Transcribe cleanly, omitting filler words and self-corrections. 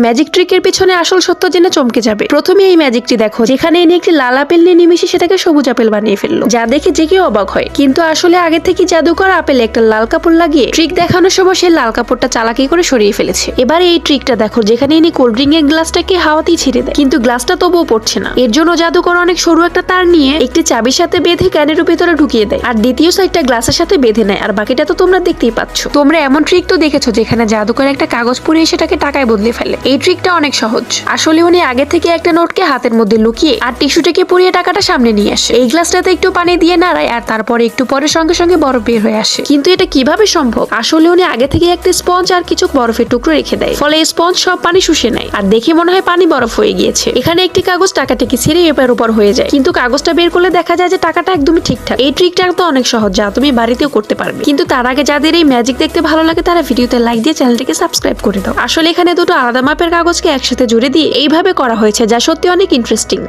Magic ট্রিকের পিছনে আসল সত্য জেনে চমকে যাবে। প্রথমে এই ম্যাজিকটি দেখো, যেখানে ইনি একটি লাল আপেল নিয়ে নিমিশে সেটাকে সবুজ আপেল বানিয়ে ফেললো, যা দেখে যে কেউ অবাক হয়। কিন্তু আসলে আগে থেকে জাদুকর আপেলে একটা লাল কাপড় লাগিয়ে ট্রিক দেখানোর সময় সে লাল কাপড়টা চালাকি করে সরিয়ে ফেলেছে। এবার এই ট্রিকটা দেখো, যেখানে ইনি কোল্ড ড্রিঙ্ক এর গ্লাসটাকে হাওয়াতেই ছেড়ে দেয়, কিন্তু গ্লাসটা তবুও পড়ছে না। এর জন্য জাদুকর অনেক সরু একটা তার নিয়ে একটি চাবির সাথে বেঁধে ক্যানের ভিতরে ঢুকিয়ে দেয়, আর দ্বিতীয় সাইডটা গ্লাসের সাথে বেঁধে নেয়। আর বাকিটা তো তোমরা দেখতেই পাচ্ছ। তোমরা এমন ট্রিক তো দেখেছো যেখানে জাদুকর একটা কাগজ পুড়িয়ে সেটাকে টাকায় বদলে ফেলে। এই ট্রিকটা অনেক সহজ। আসলে উনি আগে থেকে একটা নোটকে হাতের মধ্যে লুকিয়ে আর টিস্যুটাকে পুড়িয়ে টাকাটা সামনে নিয়ে আসে। এই গ্লাসটাতে একটু পানি দিয়ে নাড়ায়, আর তারপরে একটু পরে সঙ্গে সঙ্গে বরফ বের হয়ে আসে। কিন্তু এটা কিভাবে সম্ভব? আসলে উনি আগে থেকে একটা স্পঞ্জ আর কিছু বরফের টুকরো রেখে দেয়, ফলে স্পঞ্জ সব পানি শুষে নেয়। আর দেখে মনে হয় পানি বরফ হয়ে গিয়েছে। এখানে একটি কাগজ টাকাটাকে ছিঁড়ে এপার উপর হয়ে যায়, কিন্তু কাগজটা বের করলে দেখা যায় যে টাকাটা একদমই ঠিকঠাক। এই ট্রিকটা তো অনেক সহজ, যা তুমি বাড়িতেও করতে পারবে। কিন্তু তার আগে যাদের এই ম্যাজিক দেখতে ভালো লাগে তারা ভিডিওতে লাইক দিয়ে চ্যানেলটিকে সাবস্ক্রাইব করে দাও। আসলে এখানে দুটো আলাদা মাপের কাগজকে একসাথে জুড়ে দিয়ে এইভাবে করা হয়েছে, যা সত্যি অনেক ইন্টারেস্টিং।